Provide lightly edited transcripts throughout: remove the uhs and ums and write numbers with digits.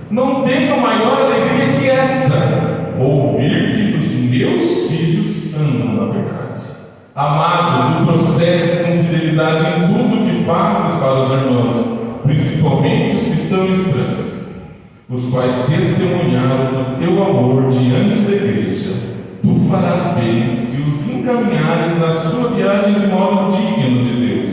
Não tenho maior alegria que esta: ouvir que os meus filhos andam na verdade. Amado, tu procedes com fidelidade em tudo que fazes para os irmãos, principalmente os que são estranhos, os quais testemunharam do teu amor diante da igreja. Tu farás bem se os encaminhares na sua viagem de modo digno de Deus,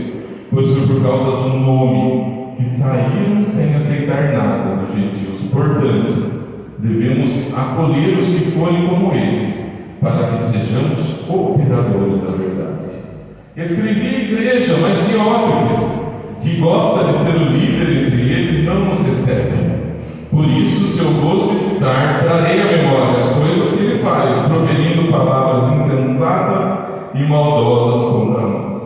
pois foi por causa do nome que saíram sem aceitar nada dos gentios. Portanto, devemos acolher os que forem como eles, para que sejamos cooperadores da verdade. Escrevi à igreja, mas Diótrefes, que gosta de ser o líder entre eles, não nos recebe. Por isso, se eu vos visitar, trarei à memória as coisas que ele faz, proferindo palavras insensatas e maldosas contra nós.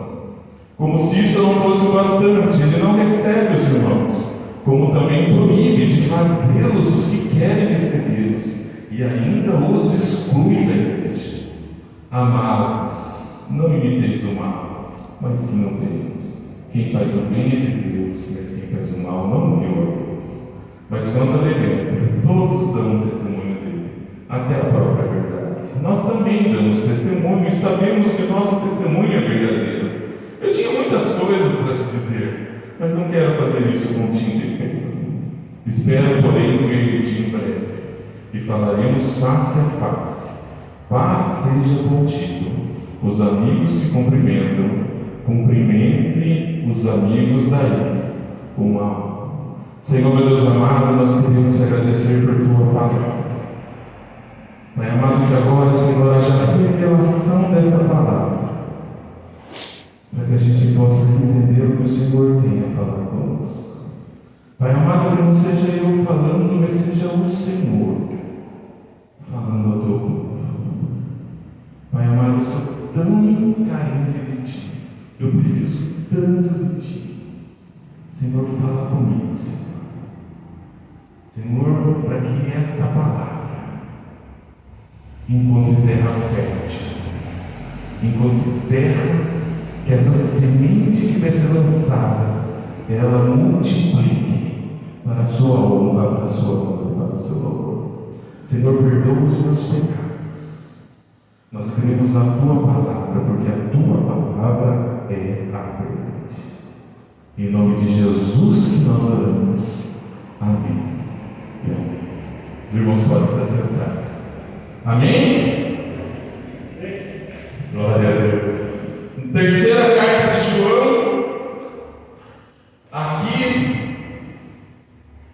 Como se isso não fosse bastante, ele não recebe os irmãos, como também proíbe de fazê-los os que querem recebê-los, e ainda os exclui da igreja. Amados, não imiteis o mal, mas sim o bem. Quem faz o bem é de Deus, mas quem faz o mal não viu a Deus. Mas quanto a Demétrio, todos dão testemunho dele, até a própria verdade. Nós também damos testemunho e sabemos que nosso testemunho é verdadeiro. Eu tinha muitas coisas para te dizer, mas não quero fazer isso com tinta e pena. Espero, porém, ver-te em breve, e falaremos face a face. Paz seja contigo. Os amigos se cumprimentam, cumprimente os amigos daí, com alma. Senhor, meu Deus amado, nós queremos te agradecer por tua palavra. Pai amado, que agora, Senhor, haja a revelação desta palavra, para que a gente possa entender o que o Senhor tem a falar conosco. Pai amado, que não seja eu falando, mas seja o Senhor falando ao teu povo. Pai amado, eu sou tão carente de Ti, eu preciso tanto de Ti. Senhor, fala comigo, Senhor. Senhor, para que esta palavra encontre terra fértil, encontre terra, que essa semente que vai ser lançada, ela multiplique para a sua honra, para a sua honra, para o seu louvor. Senhor, perdoa os meus pecados. Nós cremos na tua palavra, porque a tua palavra é a verdade. Em nome de Jesus que nós oramos. Amém. E amém. Os irmãos podem se assentar. Amém? Glória a Deus. Terceira carta de João. Aqui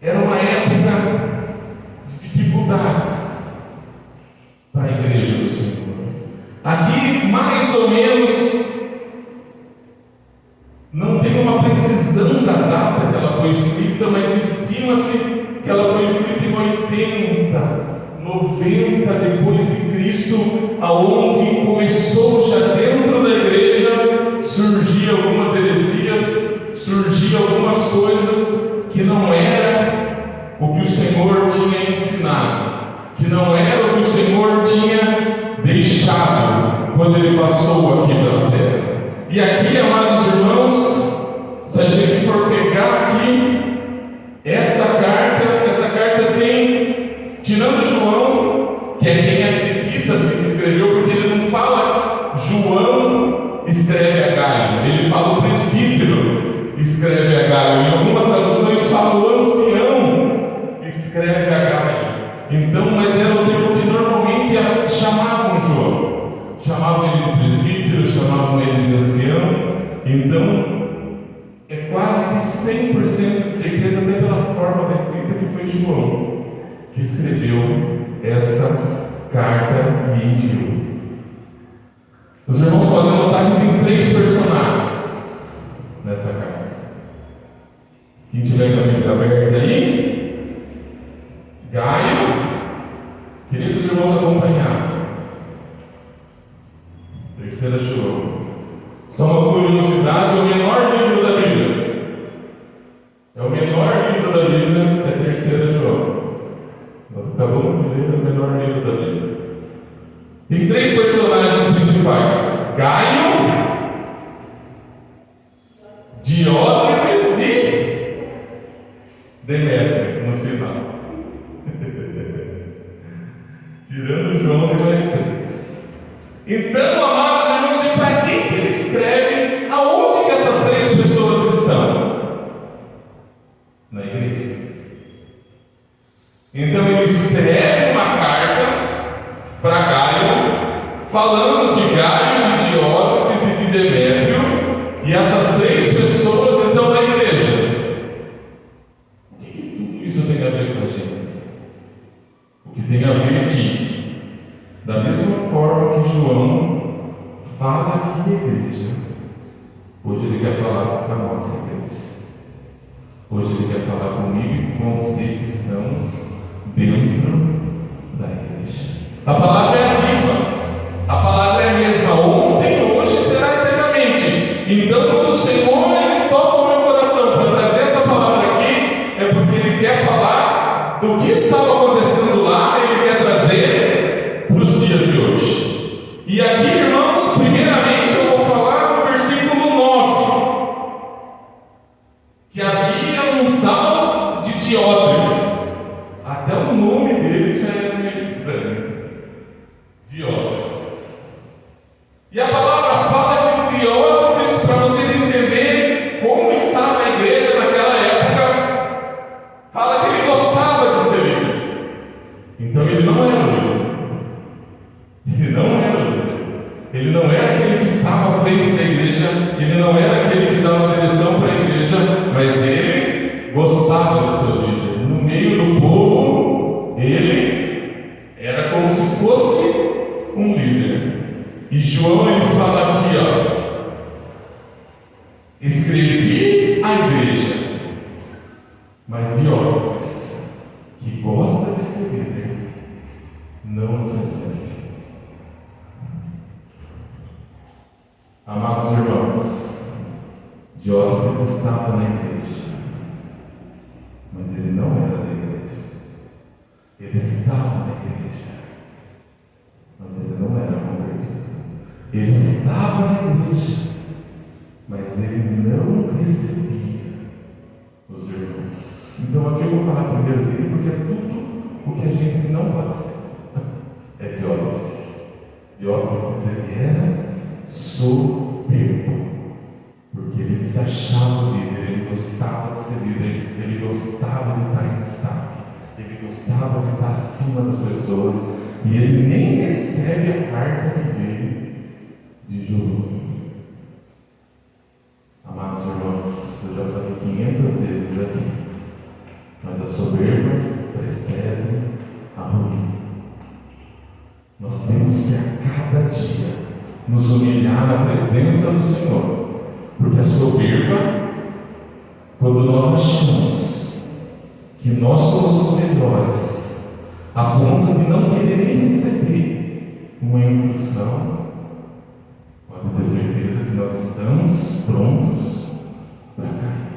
era uma época de dificuldades para a igreja do Senhor. Aqui, mais ou menos, não tem uma precisão da data que ela foi escrita, mas estima-se que ela foi escrita em 80, 90 depois de Cristo, aonde começou já dentro da igreja surgir algumas heresias, surgir algumas coisas que não era o que o Senhor tinha ensinado, que não era o que o Senhor tinha deixado quando Ele passou aqui pela terra. E aqui, amados irmãos, se a gente for pegar aqui essa carta tem, tirando João, que é quem acredita-se que escreveu, porque ele não fala João escreve a Gaio, ele fala o presbítero escreve a Gaio. Em algumas traduções fala o ancião escreve a Gaio. Então, mas era o termo que normalmente chamavam João. Chamavam ele de presbítero, chamavam ele de ancião. Então, é quase que 100% de certeza, até pela forma da escrita, que foi João que escreveu essa carta e enviou. Os irmãos podem notar que tem 3 personagens nessa carta. Quem tiver com a Bíblia aberta aí, Gaio, queria que os irmãos acompanhassem. Terceira João. Só uma curiosidade, é o menor livro da Bíblia. É o menor livro da Bíblia, é terceira João. Nós acabamos de ler o menor livro da Bíblia. Tem 3 personagens principais: Gaio, Diótrefes e Demétrio, no final. Tirando João, tem mais 3. Então, amados irmãos, e para quem que ele escreve? Aonde que essas 3 pessoas estão? Na igreja. Então ele escreve uma carta para Gaio, falando de Gaio, de Diótrefes e de Demétrio, e essas 3 pessoas estão na igreja. O que tudo isso tem a ver com a gente? O que tem a ver que, da mesma forma que João fala aqui na igreja, hoje ele quer falar com a nossa igreja. Hoje ele quer falar comigo e com você que estamos dentro da igreja. A palavra é viva, a palavra é a mesma ontem, hoje e será eternamente. Então, quando o Senhor ele toca o meu coração para trazer essa palavra aqui, é porque ele quer falar do que estava acontecendo lá, ele quer trazer para os dias de hoje. E aqui, irmãos, primeiramente eu vou falar no versículo 9, que havia um tal de Diótrefes. Até o nome dele já era meio estranho. Diótrefes. E a palavra fala que Diótrefes, para vocês entenderem como estava a igreja naquela época, fala que ele gostava de ser líder. Então ele não era líder. Ele não era líder. Ele não era aquele que estava à frente da igreja. Ele não era aquele que dava direção para a igreja. Mas ele gostava de ser líder. No meio do povo, ele era como se fosse um líder. E João ele fala aqui, escrevi a igreja, mas Diótrefes, que gosta de ser líder, não nos recebe. Amados irmãos, Diótrefes estava na igreja, mas ele não era da igreja. Ele estava na igreja, mas ele não era convertido. Ele estava na igreja, mas ele não recebia os irmãos. Então aqui eu vou falar primeiro dele, porque é tudo o que a gente não pode ser. É Diótrefes. Diótrefes ele era soberbo, porque ele se achava líder, ele gostava de ser líder, ele gostava de estar em destaque, ele gostava de estar acima das pessoas, e ele nem recebe a carta que veio de João. Amados irmãos, eu já falei 500 vezes aqui, mas a soberba precede a ruína. Nós temos que a cada dia nos humilhar na presença do Senhor, porque a soberba, quando nós achamos que nós somos os melhores, a ponto de não querer nem receber uma instrução, pode ter certeza que nós estamos prontos para cair.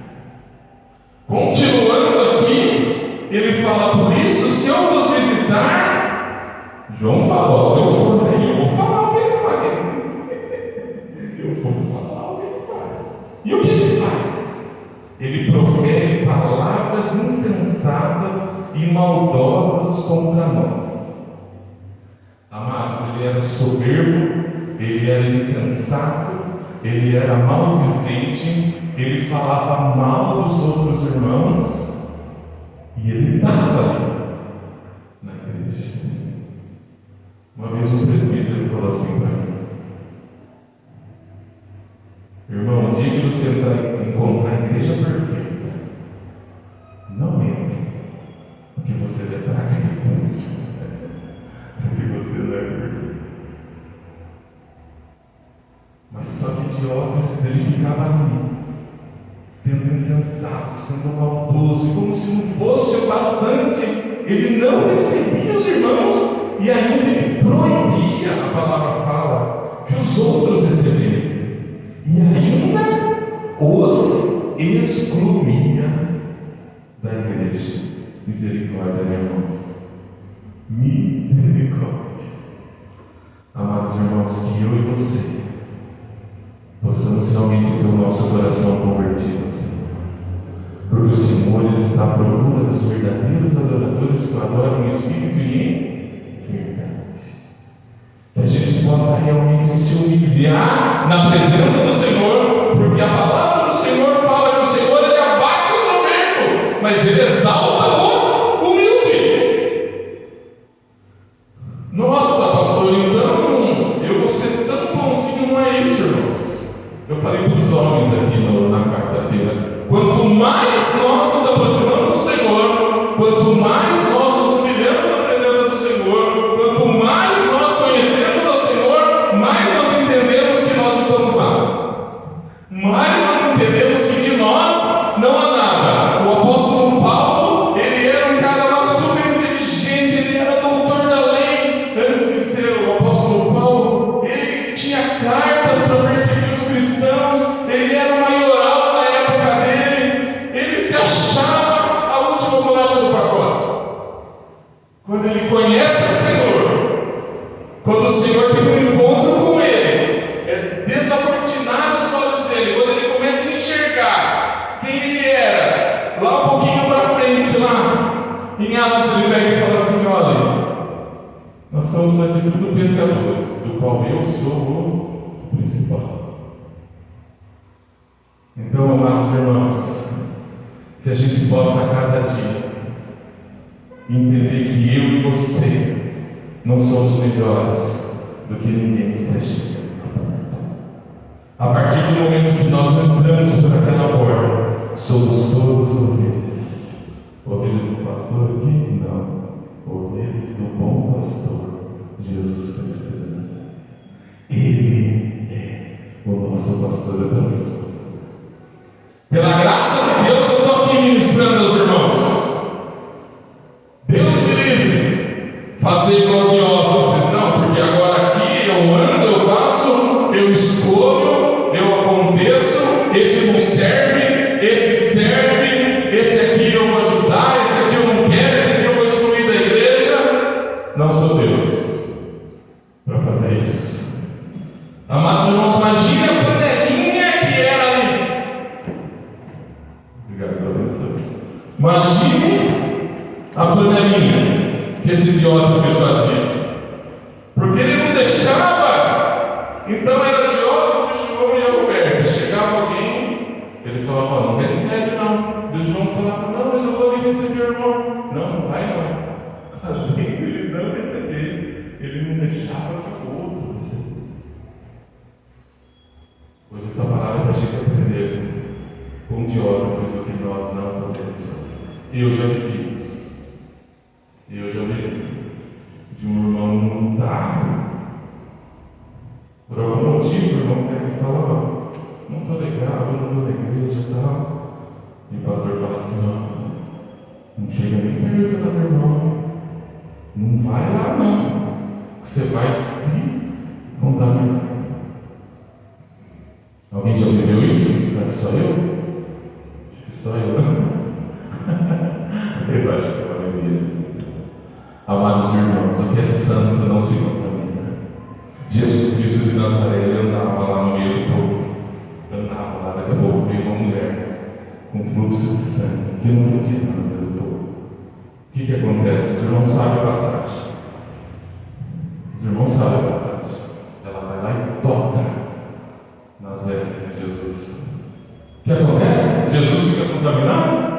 Continuando aqui, ele fala: por isso, se eu vos visitar, João fala: se eu for aí, eu vou falar o que ele faz. Eu vou falar o que ele faz. E o que ele faz? Ele profere palavras insensatas e maldosas contra nós. Amados, ele era soberbo, ele era insensato, ele era maldizente, ele falava mal dos outros irmãos, e ele estava ali na igreja. Uma vez um presbítero falou assim para mim: irmão, o dia que você encontrar a igreja perfeita, não entre, porque você vai estar caindo, porque você não é perfeito. Mas só que Diótrefes, ele ficava ali, sendo insensato, sendo maldoso, e como se não fosse o bastante, ele não recebia os irmãos, e ainda ele proibia, a palavra fala, que os outros recebessem, e ainda os excluía da igreja. Misericórdia, né, irmãos? Misericórdia. Amados irmãos, que eu e você possamos realmente ter o nosso coração convertido ao Senhor, porque o Senhor ele está à procura dos verdadeiros adoradores que o adoram em espírito e em verdade. na presença do Senhor, porque a palavra do Senhor fala que o Senhor ele abate o soberbo, mas ele exalta o humilde. Nossa, pastor, então eu vou ser tão bonzinho, não é isso, irmãos? Eu falei para os homens aqui na quarta-feira: quanto mais nós nos aproximamos do Senhor, quanto mais nós nos humilhamos na presença do Senhor, quanto mais nós conhecemos ao Senhor, mais nós entendemos que nós não somos nada, mais nós entendemos que de nós não há nada. O apóstolo Paulo, ele era um cara lá super inteligente, ele era doutor da lei. Antes de ser o apóstolo Paulo, ele tinha cartas para perseguir os cristãos, ele era o maioral da época dele, ele se achava a última bolacha do pacote. Quando ele conhece o Senhor, quando o Senhor tem um encontro com ele, é desacortinado os olhos dele, quando ele começa a enxergar quem ele era, lá um pouquinho para frente, lá em Atos, ele pega e fala assim: olha, nós somos aqui tudo pecadores, do qual eu sou o principal. Então, amados irmãos, que a gente possa a cada dia entender que eu e você não somos melhores do que ninguém que se chega. A partir do momento que nós entramos por aquela porta, somos todos ovelhas. Ovelhas do pastor aqui? Não. Ovelhas do bom pastor, Jesus Cristo de Nazaré. Ele é o nosso pastor até mesmo. Pela graça de Deus, eu estou aqui ministrando aos irmãos. Deus me livre fazer igual Diótrefes, não, porque agora aqui eu ando, eu faço, eu escolho, eu aconteço, esse não serve, esse serve, esse aqui eu vou ajudar, esse aqui eu não quero, esse aqui eu vou excluir da igreja. Não sou Deus para fazer isso. Amados irmãos, imagine a panelinha que era ali. Imagine a panelinha que esse Diótrefes fazia, porque ele não deixava. Então era Diótrefes, João e Alberto. Chegava alguém, ele falava: não recebe não. E o João falava: não, mas eu vou ali receber o irmão. Não vai não. Além dele não receber, ele não deixava que o outro recebesse. Hoje essa palavra é para a gente aprender com Diótrefes o que nós não podemos fazer. Eu já vivi isso. Eu já vivi de um irmão não estar. Por algum motivo, o irmão pega e fala: não estou legal, eu não vou na igreja e tal. E o pastor fala assim: não chega nem perto da meu irmão. Não vai lá não. Você vai se contaminar. Alguém já viveu isso? Será que só eu? Acho que só eu. Eu acho que é uma maioria. Amados irmãos, o que é santo não se contamina. Jesus Cristo de Nazaré, ele andava lá no meio do povo. Andava lá, daqui a pouco veio uma mulher com fluxo de sangue, que não podia estar no meio do povo. O que acontece? Os irmãos sabem a passagem. Os irmãos sabem a passagem. Ela vai lá e toca nas vestes de Jesus. O que acontece? Jesus fica contaminado?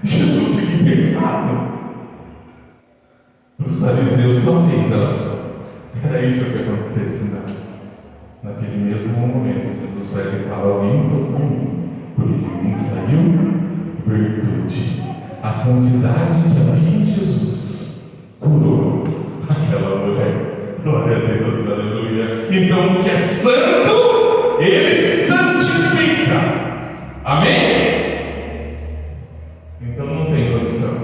Jesus fica em pecado? Para os fariseus, talvez era isso que acontecesse naquele mesmo momento. Jesus pega e fala: alguém tocou em mim, porque de mim saiu virtude. A santidade que havia em Jesus curou aquela mulher. Glória a Deus, aleluia. Então, o que é santo, ele santifica. Amém? Então não tem condição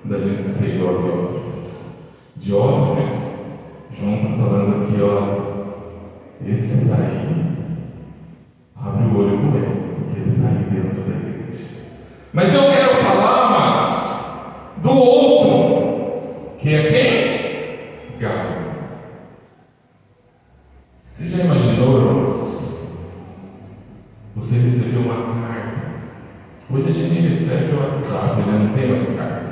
da gente ser igual a Diótrefes. Diótrefes, João está falando aqui, ó, esse daí abre o olho com ele, porque ele está aí dentro da igreja. Mas eu quero falar, amados, do outro, que é quem? Gaio. Você já imaginou, irmãos? Você recebeu uma carta. Hoje a gente recebe o WhatsApp, né? Não tem mais carta.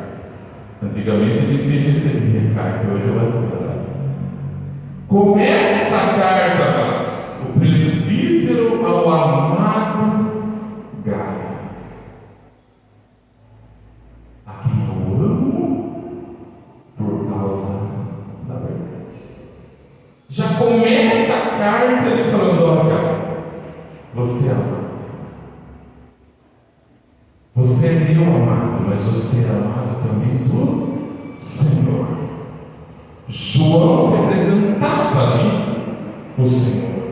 Antigamente a gente recebia carta, hoje é o WhatsApp. Começa a carta, mas o presbítero ao amado Gaio, a quem eu amo por causa da verdade. Já começa a carta ele falando: olha, você é amado. Você é meu amado, mas você é amado também do Senhor. João representava ali o Senhor.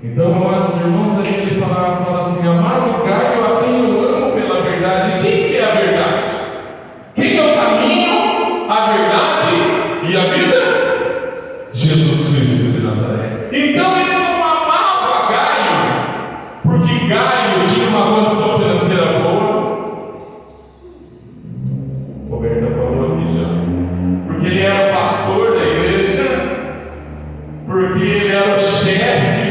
Então, amados irmãos, ali ele fala assim: amado Gaio, a quem eu amo pela verdade. Quem que é a verdade? Quem é o caminho, a verdade e a vida? Jesus Cristo de Nazaré. Então ele não amava Gaio porque Gaio tinha uma condição financeira boa. Roberta falou aqui já. Porque ele era o pastor da igreja, porque ele era o chefe,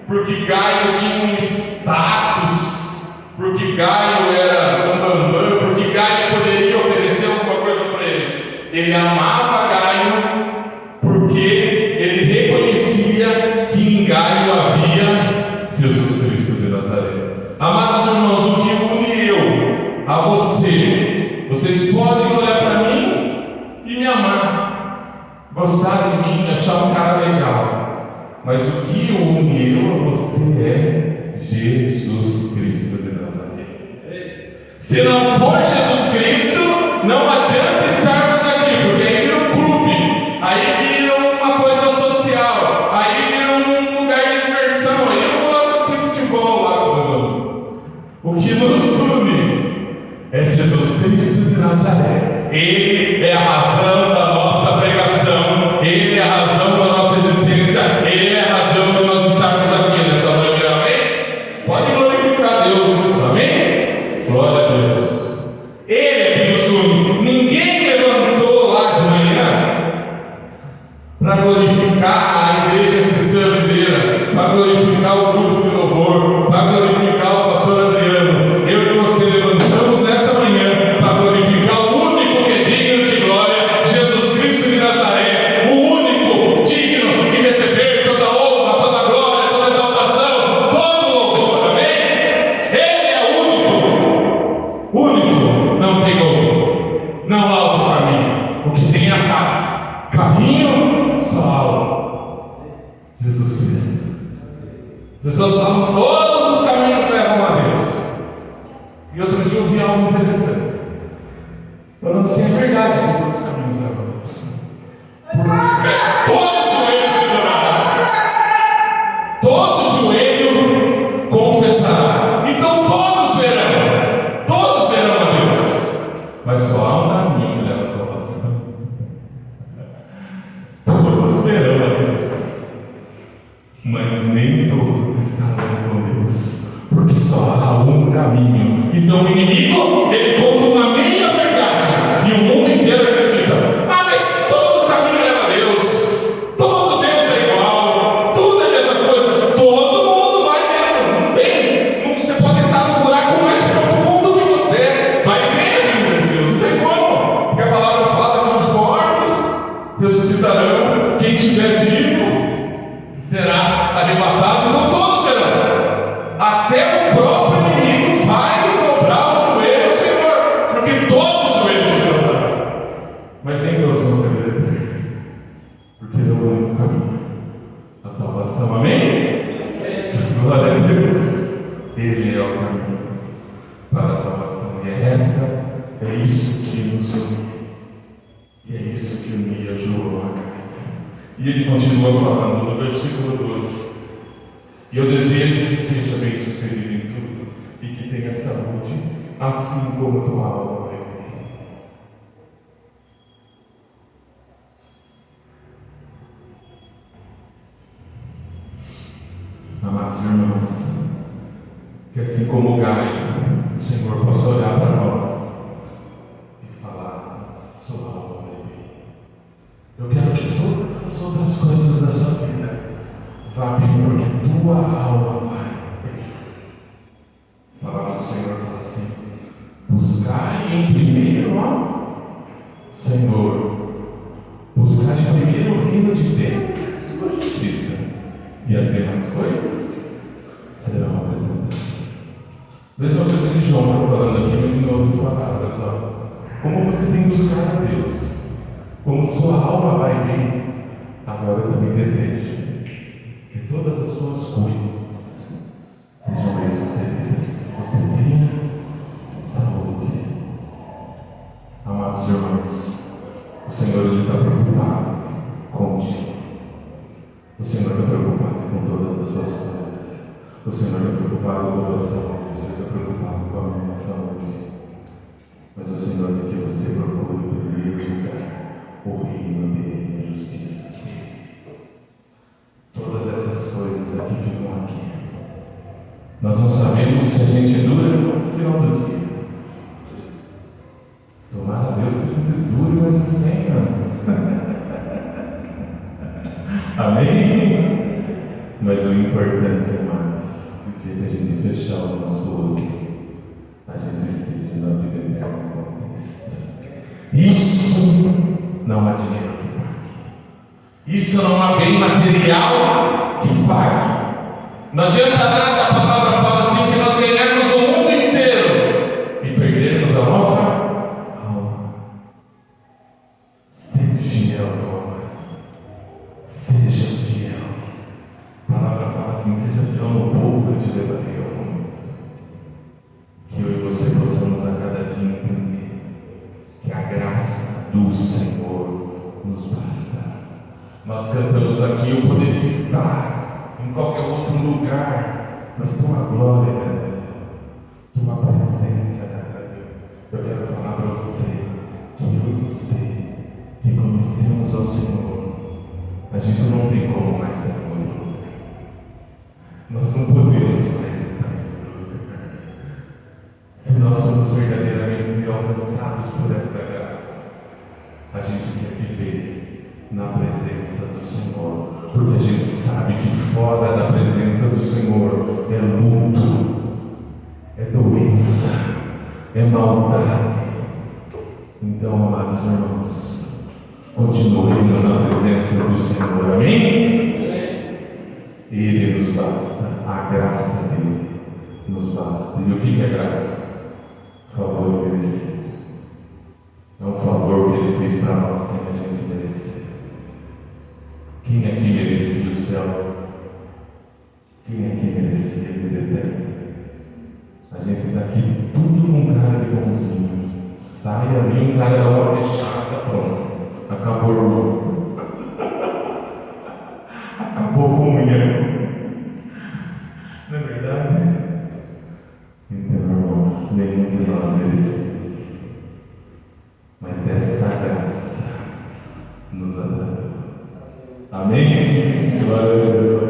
porque Gaio tinha um status, porque Gaio era um bambam, porque Gaio poderia oferecer alguma coisa para ele. Ele amava Gaio porque ele reconhecia que em Gaio havia Jesus Cristo de Nazaré. Amados irmãos, o que une eu a você, vocês podem olhar para mim e me amar, gostar de mim, achar um cara legal, mas o que une eu a você é Jesus Cristo de Nazaré. Se não for Jesus Cristo, não adianta estarmos aqui, porque aí vira um clube, aí vira uma coisa social, aí vira um lugar de diversão, aí eu vou lá assistir futebol lá com meus amigos. O que nos une é Jesus Cristo de Nazaré. Ele é a razão da nossa pregação, Ele é a razão da nossa existência, Ele é a razão de nós estarmos aqui nessa manhã, amém? Pode glorificar Deus, amém? Glória a Deus. Ele é que nos une. Ninguém levantou lá de manhã para glorificar a igreja cristã videira, para glorificar o grupo de louvor, para glorificar o pastor Adriano. Eu e você levantamos nessa manhã para glorificar o único que é digno de glória, Jesus Cristo de Nazaré, o único digno de receber toda a honra, toda a glória, toda a exaltação, todo o louvor, amém? Ele é único, não tem outro, não há outro caminho. O que tem é caminho só há um: Jesus Cristo. Pessoas falam: todos os caminhos levam a Deus. E outro dia eu vi algo interessante, falando assim: é verdade que todos os caminhos levam a Deus. Todo joelho se dobrará, todo joelho confessará. Então todos verão a Deus. Mas só há um caminho que leva a salvação. Todos verão a Deus, mas nem todos estarão com Deus, porque só há um caminho. Então o inimigo, ele conta uma meia verdade, e o mundo inteiro acredita: ah, mas todo caminho leva a Deus, todo Deus é igual, tudo é a mesma coisa, todo mundo vai mesmo. Não tem, você pode estar no buraco mais profundo que você vai ver a vinda de Deus, não tem como, porque a palavra fala que os mortos ressuscitarão, quem estiver vivo será arrebatado. Então todos verão, até o próprio inimigo vai dobrar o joelho ao Senhor, porque todos os joelhos se dobrarão, mas nem todos vão ter vida eterna, porque Ele é o único caminho, a salvação, amém? Glória a Deus. Ele é o caminho para a salvação, e é isso que nos une, e é isso que unia João. E ele continua falando no versículo 12: e eu desejo que seja bem sucedido em tudo, e que tenha saúde, assim como tua alma vai bem. Amados irmãos, que assim como o Gaio, o Senhor possa olhar para nós e falar: sua alma vai bem. Eu quero que todas as outras coisas da sua vida vá bem, porque tua alma vai bem. A palavra do Senhor fala assim: buscai em primeiro, Senhor, buscai em primeiro o reino de Deus e as demais coisas serão acrescentadas. Mesma coisa que João está falando aqui, mas em outras palavras, ó. Como você tem buscado a Deus, como sua alma vai bem, agora eu também desejo que todas as suas coisas sejam bem-sucedidas. Você tenha saúde. Amados irmãos, o Senhor está preocupado contigo. O Senhor está preocupado com todas as suas coisas. O Senhor está preocupado com a tua saúde. O Senhor está preocupado com a minha saúde. Mas o Senhor quer que você procure em primeiro lugar o reino dele e a justiça dele. Todas essas coisas aqui ficam aqui. Nós não sabemos se a gente dura no final do dia. Tomara a Deus que a gente dure mais uns 100 anos. Amém? Mas o importante, amados, o dia que a gente fechar o nosso olho, a gente esteja na vida eterna com Cristo. Isso não há dinheiro que pague. Isso não há bem material que pague. Não adianta nada, a palavra fala assim, que nós ganharmos o mundo inteiro e perdermos a nossa alma. Seja fiel, meu amado. Seja fiel. A palavra fala assim, seja fiel no pouco que eu te levarei ao mundo. Que eu e você possamos a cada dia entender que a graça do Senhor nos basta. Nós cantamos aqui, eu poderia estar em qualquer outro lugar, mas tua glória, tua presença, eu quero falar para você que eu e você que conhecemos ao Senhor, a gente não tem como mais estar em outro lugar. Nós não podemos mais estar em outro lugar. Se nós somos verdadeiramente alcançados por essa graça, a gente quer viver na presença do Senhor, porque a gente sabe que fora da presença do Senhor é luto, é doença, é maldade. Então, amados irmãos, continuemos na presença do Senhor, amém? Ele nos basta, a graça dele nos basta. E o que é graça? Favor merecido. É um favor que ele fez para nós sem a gente merecer. Quem aqui merecia o céu? Quem aqui merecia a vida eterna? A gente está aqui tudo com cara de bonzinho. Sai ali, um cara dá uma fechada, pronto. Acabou o jogo. Acabou a comunhão. Não é verdade? Então, irmãos, nenhum de nós merecemos. Mas essa graça nos atraiu. Amém? Glória a Deus.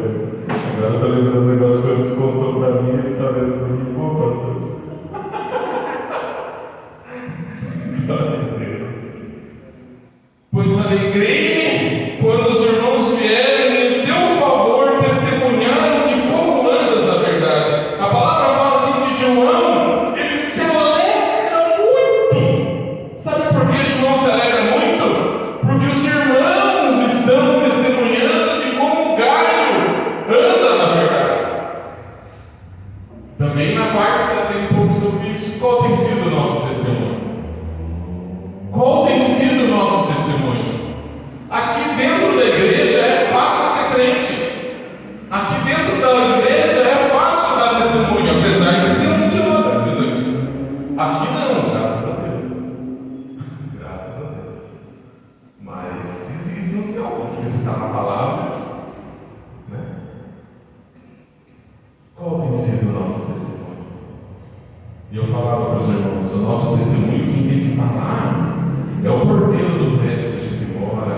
Agora eu estou lembrando do negócio que eu descontou para mim e ele está vendo para mim. Pô, pastor. Glória a Deus. Pois alegrei-me quando os irmãos vieram e me deu o favor, testemunharam de como andas na verdade. A palavra fala assim de João, ele se alegra muito. Sabe por que João se alegra muito? Porque os irmãos estão testemunhando de como Gaio anda na verdade. Também na quarta-feira tem um pouco sobre isso. Qual tem sido o nosso testemunho? Qual tem sido o nosso testemunho? Aqui dentro da igreja é fácil ser crente. Aqui dentro da igreja é fácil dar testemunho, apesar de termos diógrafos aqui. Aqui não, graças a Deus. Graças a Deus. Mas existe um teógrafo que está na palavra, né? Qual tem sido o nosso testemunho? E eu falava para os irmãos, o nosso testemunho, quem tem que falar é o porteiro do prédio que a gente mora,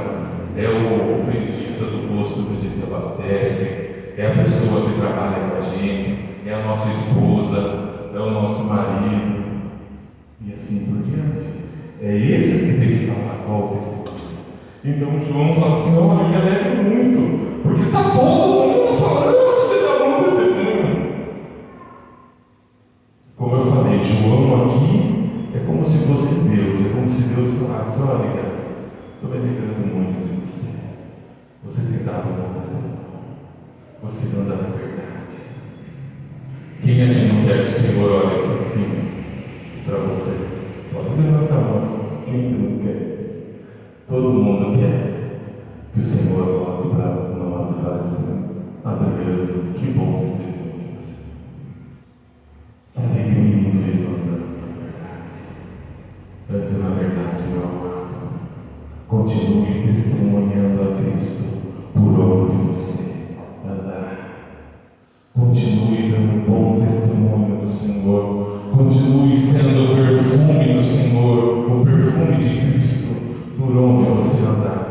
é o frentista do posto que a gente abastece, é a pessoa que trabalha com a gente, é a nossa esposa, é o nosso marido, e assim por diante. É esses que tem que falar qual o testemunho. Então João fala assim, olha, eu me alegro muito, porque está todo mundo falando que você dá um testemunho. Como eu falei, João aqui é como se fosse Deus, é como se Deus falasse, olha, estou me alegrando muito de você. Você tem dado um bom testemunho. você anda na verdade. Quem aqui não quer que o Senhor olhe aqui assim para você? Pode levantar a mão. Quem que não quer? Todo mundo quer que o Senhor olhe para nós e fale assim: Adriano, que bom que esteja com você. Que alegria em ver andando na verdade. Ande na verdade, meu amado. Continue testemunhando a Cristo por onde você andar. Continue dando bom testemunho do Senhor. Continue sendo o perfume do Senhor, o perfume de Cristo, por onde você andar.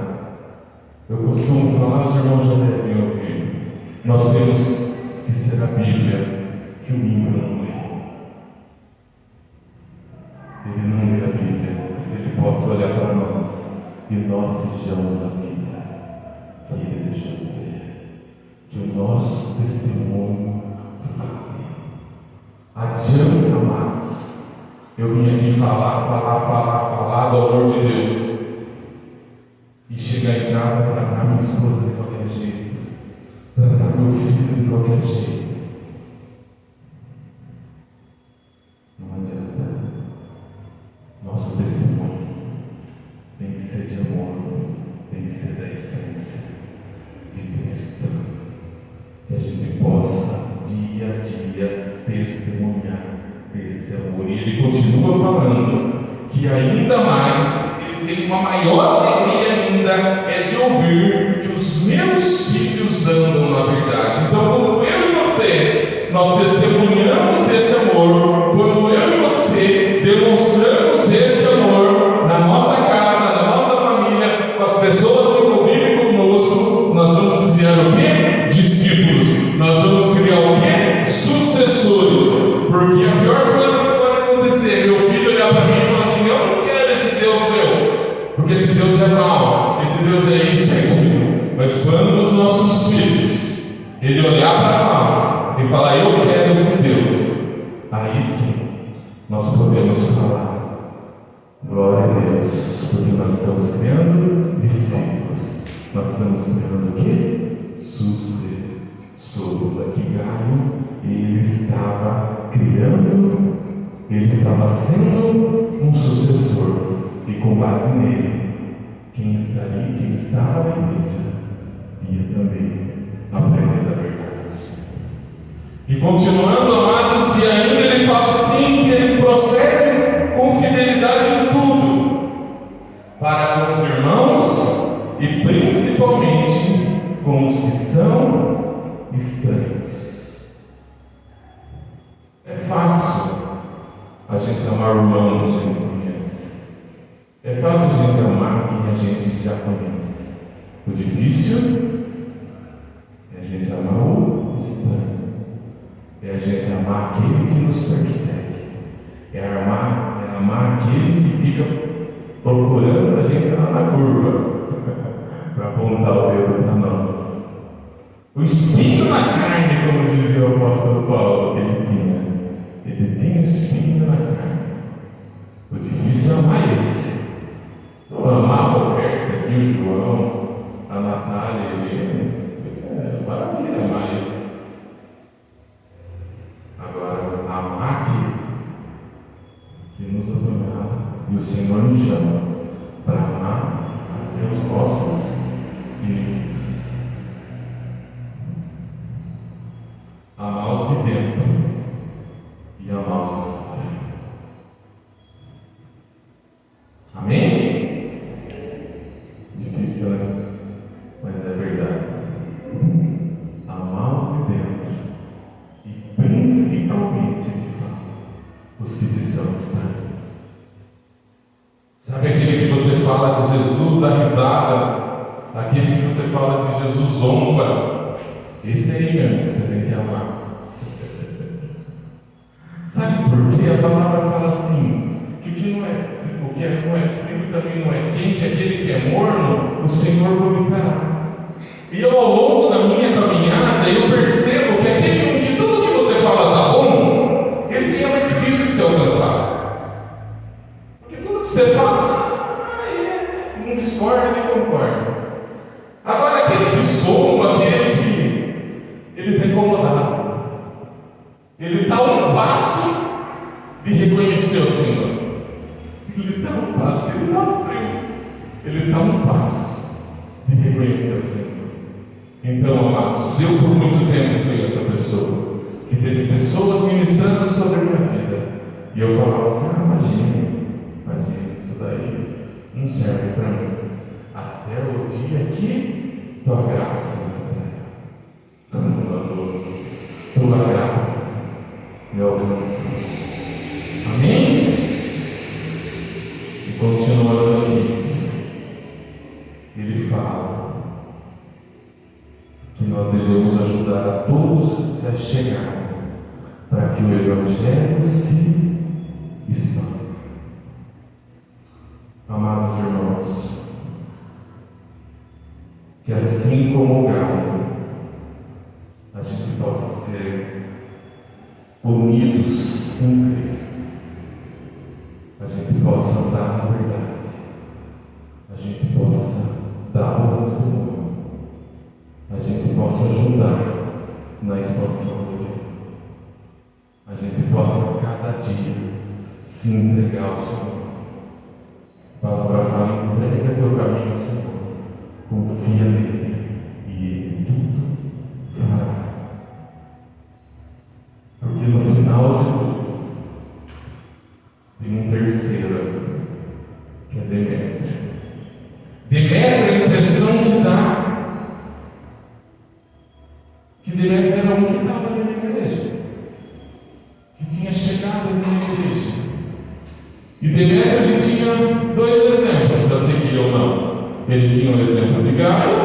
Eu costumo falar, os irmãos já devem ouvir, nós temos que ser a Bíblia que o ímpio não lê. Ele não lê a Bíblia, mas que ele possa olhar para nós e nós sejamos a Bíblia que ele deixou de ter. Que o nosso testemunho fale. Adianta, amados. Eu vim aqui falar do amor de Deus e chegar em casa para tratar minha esposa de qualquer jeito, tratar meu filho de qualquer jeito. Não adianta. Nosso testemunho tem que ser de amor, tem que ser da essência de Cristo. Que a gente possa, dia a dia, testemunhar esse amor. E ele continua falando que ainda mais, ele tem uma maior alegria ainda, é de ouvir que os meus filhos andam na verdade. Então, quando eu e você, nós testemunhamos desse amor, quando eu e você demonstramos esse amor na nossa casa, na nossa família, com as pessoas que convivem conosco, nós vamos criar o quê? Discípulos. Nós vamos criar o quê? Sucessores. Porque a pior coisa que pode acontecer é meu filho olhar para mim e falar assim: eu não quero esse Deus seu, porque esse Deus é mau, esse Deus é isso, é aquilo. Mas quando os nossos filhos, ele olhar para nós e falar: eu quero esse Deus, aí sim, nós podemos falar: glória a Deus, porque nós estamos criando discípulos. Nós estamos criando o quê? Sucessores. Aqui Gaio, ele estava criando, ele estava sendo um sucessor, e com base nele, quem estava na igreja ia também aprender da verdade do Senhor. E continuando, amados, e ainda ele fala assim, que ele prossegue com fidelidade em tudo, para com os irmãos e principalmente com os que são estranhos. É fácil a gente amar o irmão que a gente conhece. É fácil a gente amar quem a gente já conhece. O difícil é a gente amar o estranho. É a gente amar aquele que nos persegue. É amar aquele que fica procurando a gente lá na curva para apontar o dedo para nós. O espinho na carne, como dizia o apóstolo Paulo, que ele tinha. Ele tinha espinho na carne. O difícil é amar esse. Eu amar o Roberto aqui, o João, a Natália, é maravilha amar esse. Agora, amar aquele que nos abandona, e o Senhor nos chama para amar até os nossos inimigos. Amar os de dentro e amar os de fora. Amém? Difícil, né? Mas é verdade. Amar os de dentro e principalmente de fora, os que te são estranhos. Sabe aquele que você fala de Jesus, dá risada, aquele que você fala de Jesus, zomba? Esse aí mesmo que você tem que amar. Sabe por quê? A palavra fala assim, que o que não é frio também não é quente, aquele que é morno, o Senhor vomitará. E eu, ao longo da minha caminhada, eu percebo que tudo que você fala tá bom, esse é mais difícil de ser alcançado. Porque tudo que você fala, não discorda nem concorda. Agora, aquele que zomba, aquele passo, ele está no frio. Ele está no passo de reconhecer o Senhor. Então, amados, eu por muito tempo fui essa pessoa que teve pessoas ministrando sobre a minha vida. E eu falava assim, imagina, isso daí não serve para mim. Até o dia que tua graça me alcançou. Tua graça me alcançou. Amém? E continuando aqui, ele fala que nós devemos ajudar a todos que se achegarem para que o Evangelho se expanda. Amados irmãos, que assim como o Gaio, a gente possa ser unidos em Cristo, a gente possa andar na verdade, a gente possa dar o testemunho, a gente possa ajudar na expansão do reino, a gente possa cada dia se entregar ao Senhor. A palavra fala: entrega teu caminho ao Senhor, confia nele e ele tudo fará. Porque no final de tudo tem um terceiro, que é Demétrio. Demétrio, a impressão que dá que Demétrio era um que estava ali na igreja, que tinha chegado ali na igreja. E Demétrio, ele tinha dois exemplos para seguir ou não. Ele tinha o exemplo de Gaio,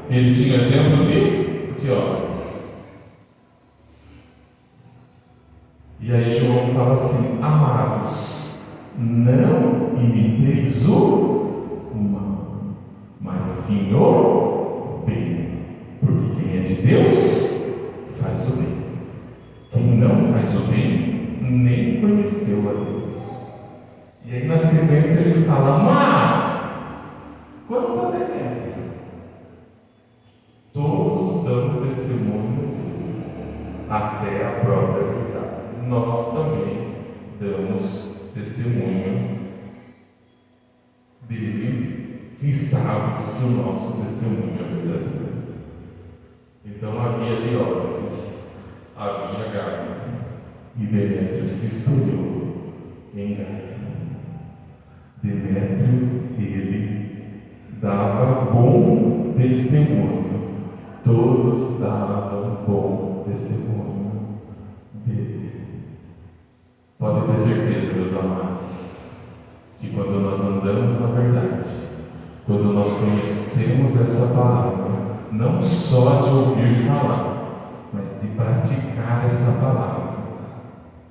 ele tinha o exemplo de Teófilo. E aí João fala assim: amados, não imiteis o mal, mas sim o bem, porque quem é de Deus faz o bem. Quem não faz o bem nem conheceu a Deus. E aí na sequência ele fala: mas quanto a Demétrio, todos dão testemunho até a própria verdade. Nós também damos testemunho dele e sabes que o nosso testemunho é verdadeiro. Então havia Diótrefes, havia Gaio, e Demétrio se espelhou em Gaio. Demétrio, ele dava bom testemunho, todos davam bom testemunho dele. Pode ter certeza, meus amados, que quando nós andamos na verdade, quando nós conhecemos essa palavra, não só de ouvir falar, mas de praticar essa palavra,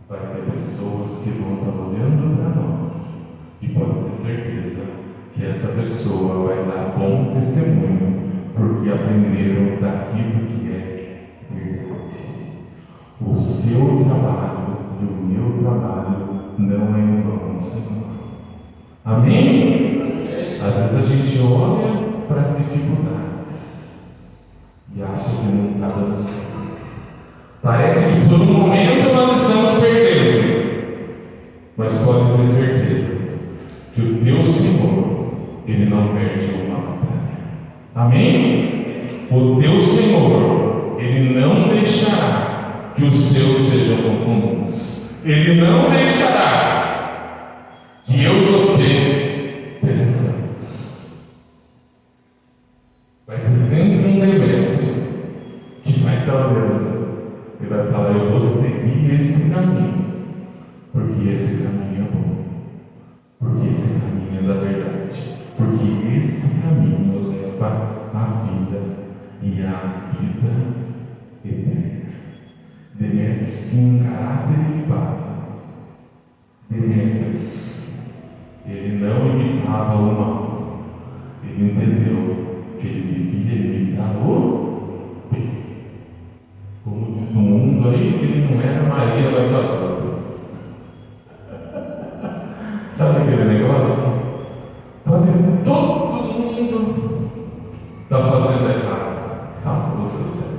vai ter pessoas que vão estar olhando para nós e pode ter certeza que essa pessoa vai dar bom testemunho, porque aprenderam daquilo que é verdade. O seu trabalho e o meu trabalho não é em vão, Senhor. Amém? Às vezes a gente olha para as dificuldades e acha que não está dando certo. Parece que por um momento nós estamos perdendo, mas pode ter certeza que o teu Senhor, ele não perde uma batalha. Amém? O teu Senhor, ele não deixará que os seus sejam confundidos. Ele não deixará que eu e você pereçamos. Vai ter sempre um Demétrio que vai estar olhando e vai falar: eu vou seguir esse caminho, porque esse caminho é bom, porque esse caminho é da verdade, porque esse caminho leva à vida e à vida eterna. Demétrios tinha um caráter ilibado. Demétrios, ele não imitava o mal, ele entendeu que ele devia imitar o bem. Como diz no mundo aí, ele não era Maria da Casota. Sabe aquele negócio? Pode todo mundo estar fazendo errado, faça você certo.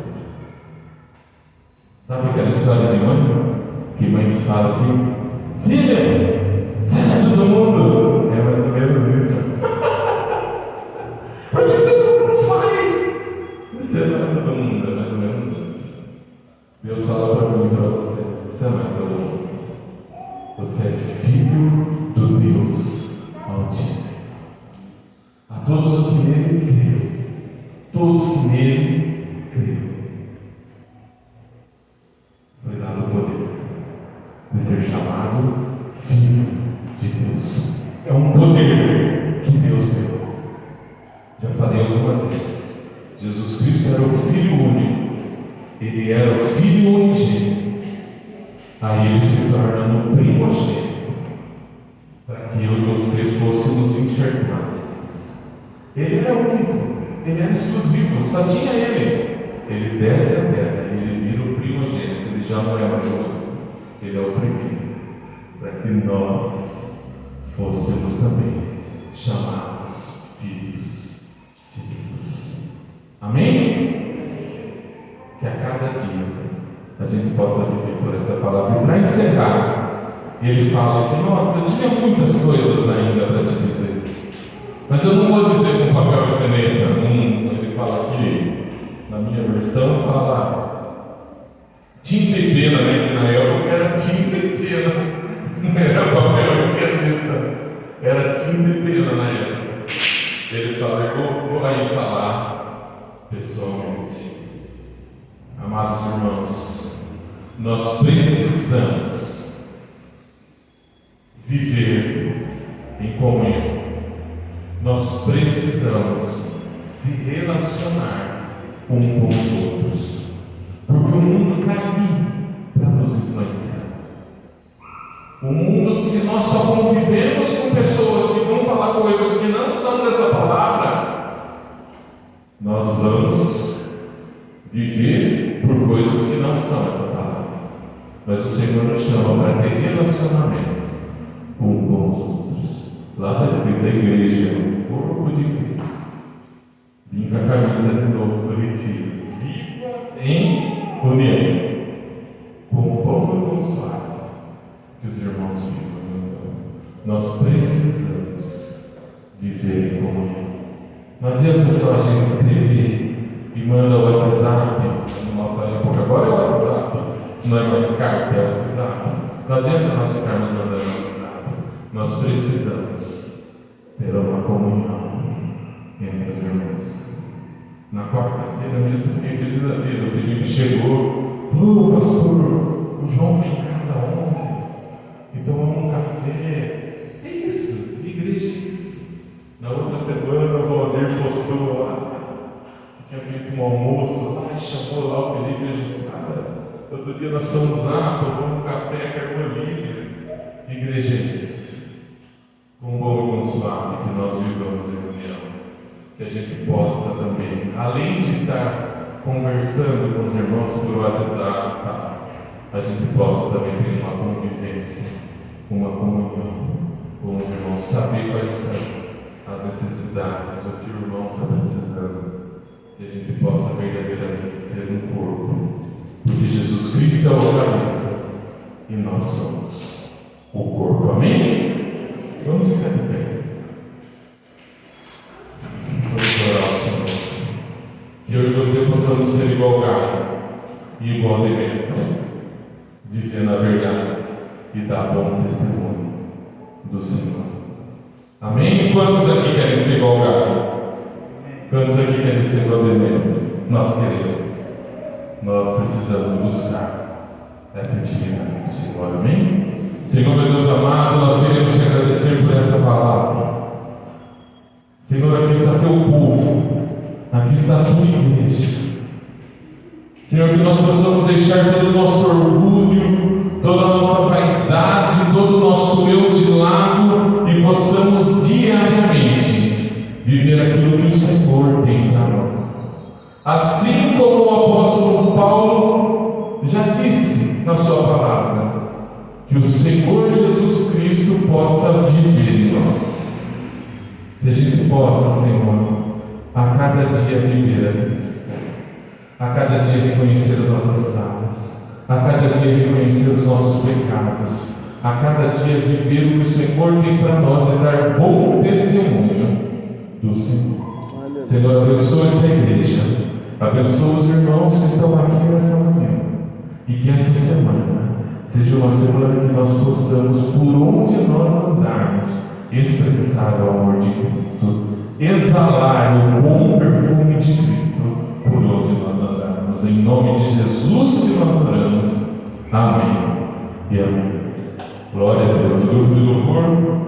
Sabe aquela história de mãe? Que mãe que fala assim: filha, você é todo mundo. todos que nele creram. Foi dado o poder de ser chamado Filho de Deus. É um poder que Deus deu. Já falei algumas vezes, Jesus Cristo era o Filho único, Ele era o Filho unigênito, aí Ele se torna no primogênito, para que eu e você fôssemos enxergados. Ele era único, Ele era exclusivo, só tinha Ele. Ele desce a terra, Ele vira o primogênito, Ele já não é mais o outro, Ele é o primeiro, para que nós fôssemos também chamados filhos de Deus. Amém? Que a cada dia a gente possa viver por essa palavra. E para encerrar, ele fala que, nossa, eu tinha muitas coisas ainda para te dizer, mas eu não vou dizer com papel e caneta. Ele fala aqui, na minha versão, fala tinta e pena, né? Que na época era tinta e pena, não era papel e caneta, era tinta e pena na época. Ele fala, eu vou aí falar pessoalmente. Amados irmãos, nós precisamos viver em comunhão. Nós precisamos se relacionar um com os outros, porque o mundo está ali para nos influenciar. O mundo, se nós só convivemos com pessoas que vão falar coisas que não são dessa palavra, nós vamos viver por coisas que não são essa palavra. Mas o Senhor nos chama para ter relacionamento um com os outros. Lá está escrito a igreja, o corpo de Cristo. Vim com a camisa de novo do retiro. Viva em união, com pão e com suave, que os irmãos vivam. Nós precisamos viver em comunhão. Não adianta só a gente escrever e manda o WhatsApp. Na nossa época agora é o WhatsApp, não é mais carta, é o WhatsApp. Não adianta nós ficarmos mandando WhatsApp. Nós precisamos ter uma comunhão entre os irmãos. Na quarta-feira mesmo eu fiquei feliz da vida. O Felipe chegou, falou: pastor, o João foi em casa ontem e tomamos um café. É isso, igreja é isso. Na outra semana o Valdir postou lá, tinha feito um almoço lá e chamou lá o Felipe e a Jussara. Outro dia nós fomos lá, tomamos um café com a irmã Lívia. Igreja é isso. Com bom e com suave, que nós vivamos em união. Que a gente possa também, além de estar conversando com os irmãos por WhatsApp, a gente possa também ter uma convivência, uma comunhão com os irmãos, saber quais são as necessidades, o que o irmão está precisando, que a gente possa verdadeiramente ser um corpo, porque Jesus Cristo é o cabeça e nós somos o corpo. Amém? Vamos ficar de pé. Vamos orar ao Senhor. Que eu e você possamos ser igual Gaio e igual Demétrio, viver na verdade e dar bom testemunho do Senhor. Amém? Quantos aqui querem ser igual Gaio? Quantos aqui querem ser igual Demétrio? Nós queremos. Nós precisamos buscar essa intimidade do Senhor. Amém? Senhor, meu Deus amado, nós queremos te agradecer por essa palavra. Senhor, aqui está teu povo, aqui está a tua igreja. Senhor, que nós possamos deixar todo o nosso orgulho, toda a nossa vaidade, todo o nosso eu de lado e possamos diariamente viver aquilo que o Senhor tem para nós. Assim como o apóstolo Paulo já disse na sua palavra, que o Senhor Jesus Cristo possa viver em nós. Que a gente possa, Senhor, a cada dia viver a Cristo, a cada dia reconhecer as nossas falhas, a cada dia reconhecer os nossos pecados, a cada dia viver o que o Senhor tem para nós e dar bom testemunho do Senhor. Senhor, abençoa esta igreja, abençoa os irmãos que estão aqui nessa manhã, e que essa semana seja uma semana que nós possamos, por onde nós andarmos, expressar o amor de Cristo, exalar o bom perfume de Cristo de Jesus que nós oramos. Amém e amém. Glória a Deus. O grupo de louvor